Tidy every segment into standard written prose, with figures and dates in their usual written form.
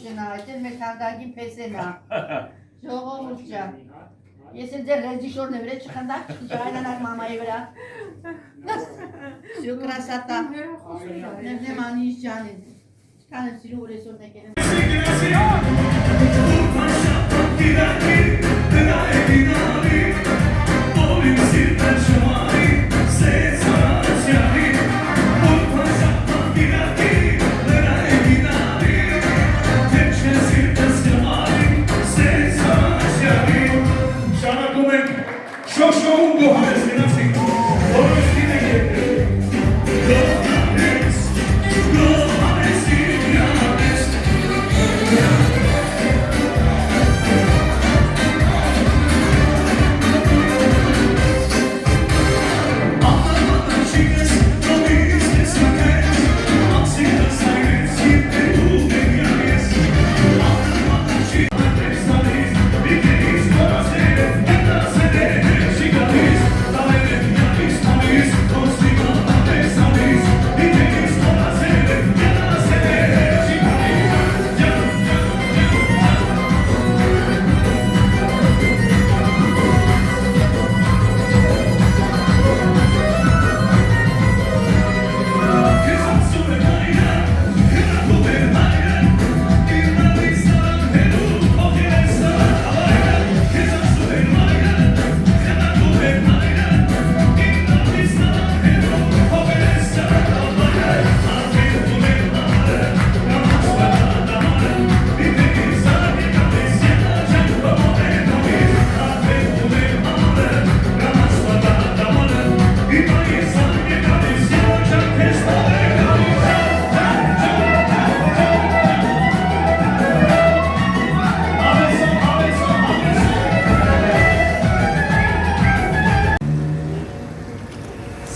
շնա, այդ էլ մեր թանկագին փեսենա։ Ժողովուրդ ջան։ Ես էլ ձեր ռեժիսորն եմ, վրա չխնդակ չջայնանար մամայի վրա։ Всё красота։ Նեմանիշ ջան։ Քան սիրու ուրեսորն եկել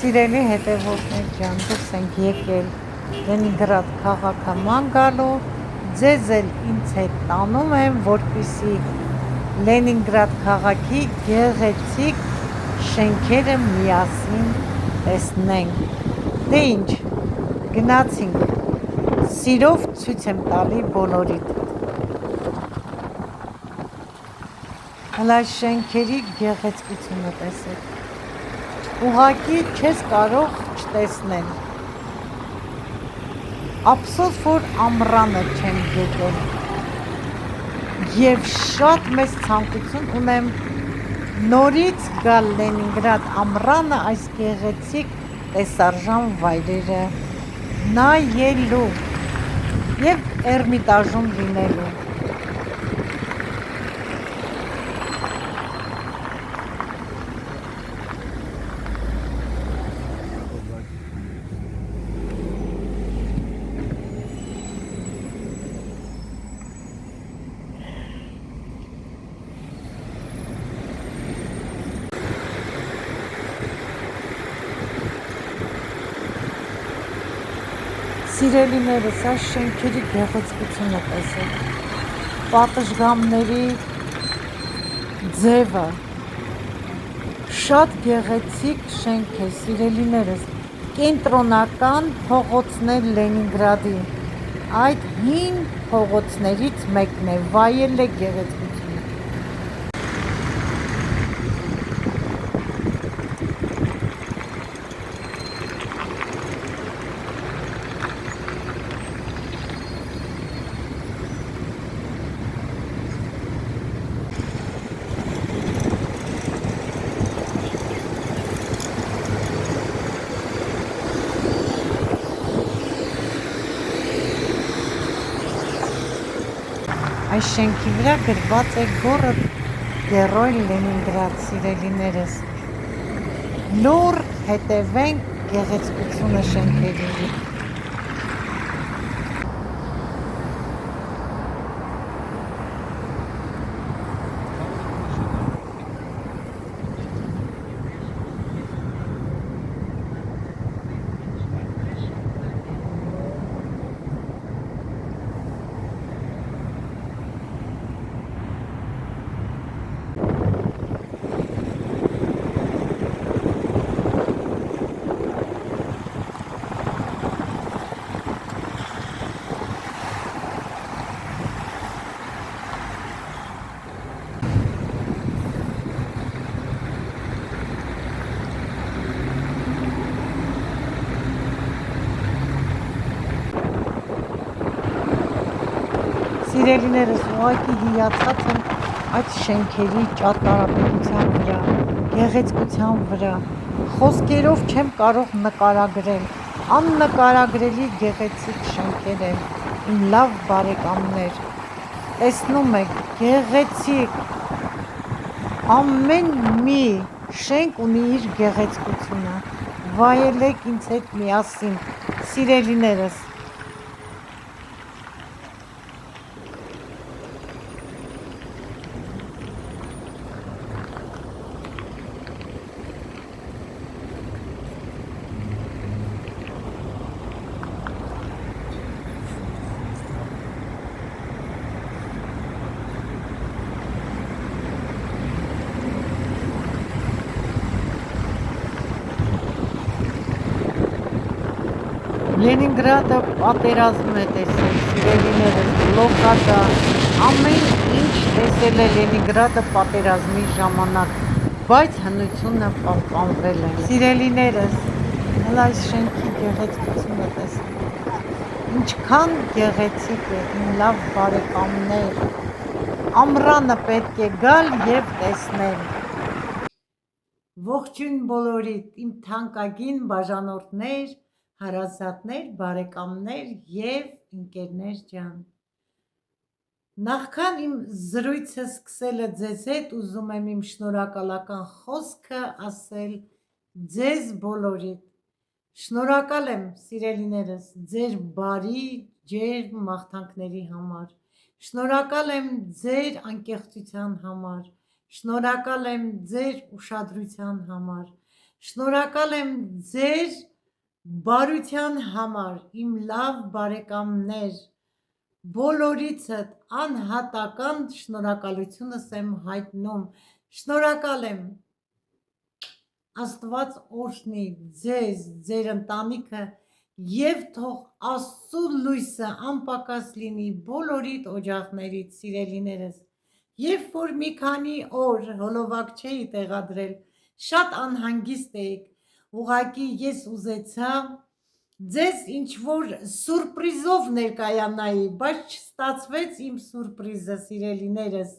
Սիրելի հետևորդներ ջան, դուրս ենք եկել Լենինգրադ քաղաքաման գալու, ձեզ էլ ինձ հետ տանում եմ, որպեսզի Լենինգրադ քաղաքի գեղեցիկ շենքերը միասին տեսնենք։ Դե ինչ, գնացինք, սիրով ցույց եմ տալի բոլորիդ։ Հələ շենքերի գեղեցկությունը տեսեք։ Ուղղակի չես կարող չտեսնել։ Ափսոս, որ ամռանը չեմ եկել։ Եվ շատ մեծ ցանկություն ունեմ նորից գալ Լենինգրադ ամռանը այս գեղեցիկ տեսարժան վայրերը նայելու եւ Էրմիտաժում լինելու։ Սիրելիներս, այս շենքերի գեղեցկությունը տեսեք, պատշգամբների ձևը, շատ գեղեցիկ շենք է, սիրելիներս, կենտրոնական փողոցներ Լենինգրադի, այդ հին փողոցներից մեկն է, վայել է գեղեցկությունը։ Այս շենքի վրա գրված է «Город Герой Լենինգրադ», սիրելիներս։ Լուր հետևենք գեղեցկությունը շենքերի։ Սիրելիներս, ուղղակի հիացած եմ այդ շենքերի ճարտարապետության վրա, գեղեցկության վրա, խոսքերով չեմ կարող նկարագրել, աննկարագրելի գեղեցիկ շենքեր են, իմ լավ բարեկամներ, տեսնում եք, գեղեցիկ, ամեն մի շենք ունի իր գեղեցկությունը, վայելեք ինձ հետ միասին, սիրելիներս, Լենինգրադը պատերազմ է տեսել, սիրելիներս, բլոկադա, ամեն ինչ տեսել է Լենինգրադը պատերազմի ժամանակ, բայց հնությունը պահպանվել է։ Սիրելիներս, հələ այս շենքի գեղեցկությունը տեսնեք, ինչքան գեղեցիկ է, իմ լավ բարեկամներ, ամռանը պետք է գալ և տեսնել։ Ողջույն բոլորիդ, իմ թանկագին բաժանորդներ, հարազատներ, բարեկամներ և ընկերներ ջան։ Նախքան իմ զրույցը սկսելը ձեզ հետ ուզում եմ իմ շնորհակալական խոսքը ասել ձեզ բոլորիդ։ Շնորհակալ եմ, սիրելիներս, ձեր բարի, ջերմ մաղթանքների համար։ Շնորհակալ եմ ձեր անկեղծության համար։ Շնորհակալ եմ ձեր ուշադրության համար։ Շնորհակալ եմ ձեր բարության համար, իմ լավ բարեկամներ, բոլորիցդ անհատական շնորհակալությունս եմ հայտնում, շնորհակալ եմ, Աստված օրհնի ձեզ, ձեր ընտանիքը և թող Աստծո լույսը անպակաս լինի բոլորիդ օջախներից, սիրելիներս, երբ որ մի քանի օր հոլովակ չէի տեղադրել, շատ անհանգիստ էիք, ուղղակի ես ուզեցա ձեզ ինչ-որ սուրպրիզով ներկայանայի, բայց չստացվեց իմ սուրպրիզը, սիրելիներս։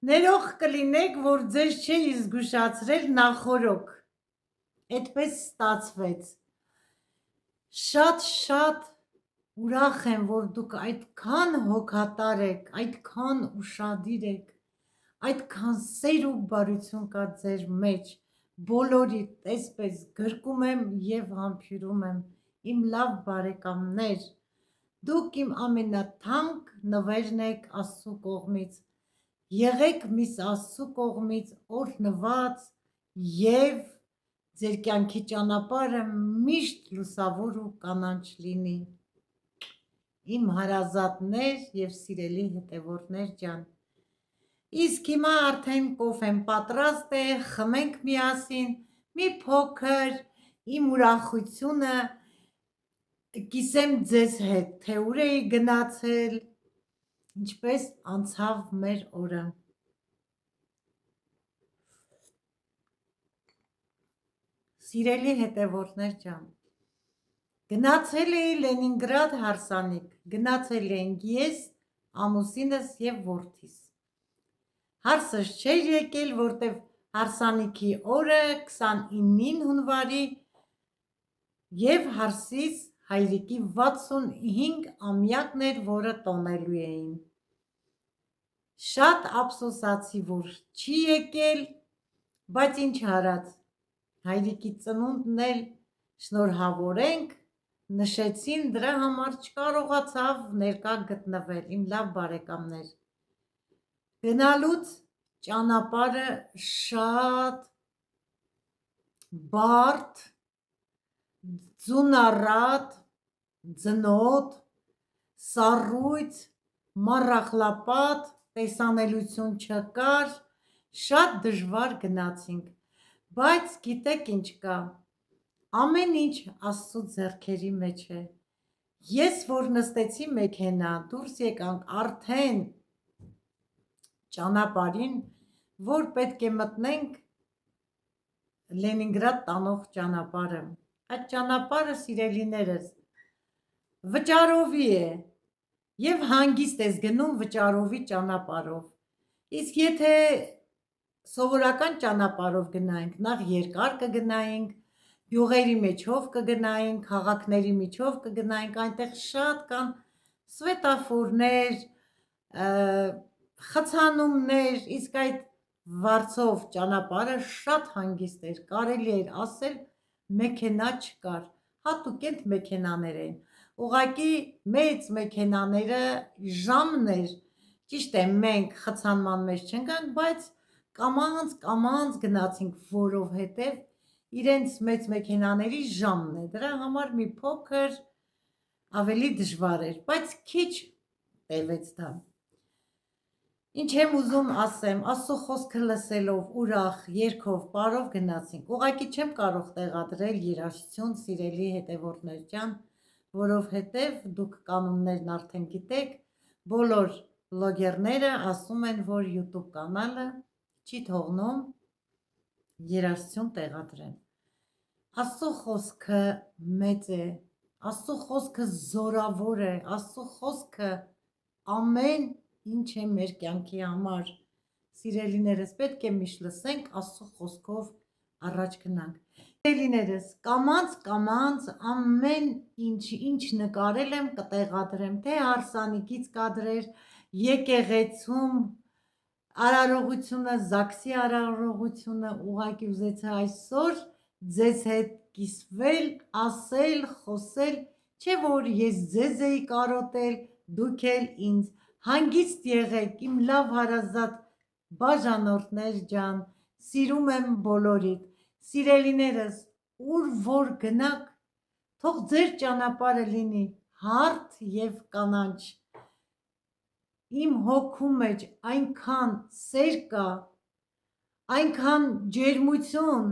Ներող կլինեք, որ ձեզ չէի զգուշացրել նախօրոք, այդպես ստացվեց։ Շատ ուրախ եմ, որ դուք այդքան հոգատար եք, այդքան ուշադիր եք, այդքան սեր ու բարություն կա ձեր մեջ, բոլորիդ տեսպես գրկում եմ և համբուրում եմ, իմ լավ բարեկամներ, դուք իմ ամենաթանկ նվերն եք Աստծո կողմից, եղեք միս Աստծո կողմից օրհնված և ձեր կյանքի ճանապարհը միշտ լուսավոր ու կանաչ լինի, իմ հարազատներ և սիրելի հետևորդներ ջան։ Իսկ հիմա արդեն կոֆեն պատրաստ է, խմենք միասին, մի փոքր իմ ուրախությունը կիսեմ ձեզ հետ, թե ուր էի գնացել, ինչպես անցավ մեր օրը։ Սիրելի հետևորդներ ջան, գնացել էի Լենինգրադ հարսանիք, գնացել էինք ես, ամուսինս և որդիս։ Հարսս չէր եկել, որտև հարսանիքի օրը 29 հունվարի և հարսիս հայրիկի 65-ամյակն էր, որը տոնելու էին։ Շատ ափսոսացի, որ չի եկել, բայց ինչ արած, հայրիկի ծնունդն էլ շնորհավորենք, նշեցին, դրա համար չկարողացավ ներկա գտնվել, իմ լավ բարեկամներ։ Գնալուց ճանապարհը շատ բարդ, ձյունառատ, ձնոտ, սառույց, մառախլապատ, տեսանելիություն չկար, շատ դժվար գնացինք, բայց գիտեք ինչ կա, ամեն ինչ Աստծո ձեռքերի մեջ է։ Ես որ նստեցի մեքենա, դուրս եկանք արդեն ճանապարհին, որ պետք է մտնենք Լենինգրադ տանող ճանապարհը, այդ ճանապարհը, սիրելիներս, վճարովի է, եւ հանգիստ ես գնում վճարովի ճանապարհով։ Իսկ եթե սովորական ճանապարհով գնայինք, նախ երկար կգնայինք, գյուղերի մեջով կգնայինք, քաղաքների միջով կգնայինք, այնտեղ շատ կան սվետաֆորներ, խցանումներ, իսկ այդ վարձով ճանապարհը շատ հանգիստ էր, կարելի էր ասել մեքենա չկար, հատուկենտ մեքենաներ էին, ուղղակի մեծ մեքենաները ժամն էր, ճիշտ է մենք խցանման մեջ չընկանք, բայց կամանց գնացինք, որովհետև իրենց մեծ մեքենաների ժամն է, դրա համար մի փոքր ավելի դժվար էր, բայց քիչ տևեց դա։ Ինչ եմ ուզում ասեմ, Աստծո խոսքը լսելով, ուրախ, երգով, պարով գնացինք, ուղղակի չեմ կարող տեղադրել երաժշտություն, սիրելի հետևորդներ ջան, որովհետև դուք կանոններն արդեն գիտեք, բոլոր բլոգերները ասում են, որ YouTube կանալը չի թողնում երաժշտություն տեղադրեն։ Աստծո խոսքը մեծ է, Աստծո խոսքը զորավոր է, Աստծո խոսքը ամեն ինչ է մեր կյանքի համար։ Սիրելիներս, պետք է միշտ լսենք Աստծո խոսքով առաջ գնանք։ Սիրելիներս, կամանց ամեն ինչ նկարել եմ կտեղադրեմ, թե հարսանիքից կադրեր, եկեղեցում արարողությունը, ԶԱԳՍ-ի արարողությունը, ուղղակի ուզեցա այսօր ձեզ հետ կիսվել, ասել, խոսել, չէ որ ես ձեզ էի կարոտել, դուք էլ ինձ, հանգիստ եղեք իմ լավ հարազատ բաժանորդներ ջան, սիրում եմ բոլորիդ, սիրելիներս, ուր որ գնաք, թող ձեր ճանապարհը լինի հարթ և կանաչ, իմ հոգու մեջ այնքան սեր կա, այնքան ջերմություն,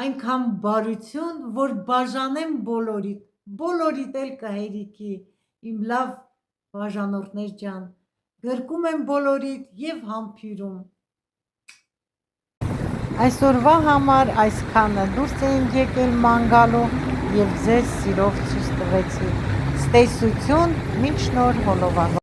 այնքան բարություն, որ բաժանեմ բոլորիդ, բոլորիդ էլ կհերիքի, իմ լավ բաժանորդներ ջան, գրկում եմ բոլորիդ և համբյուրում։ Այսօրվա համար այսքանը, դուրս էինք եկել ման գալու և ձեզ սիրով ցույց տվեցի։ Ստեսություն, մինչ նոր հոլովանով։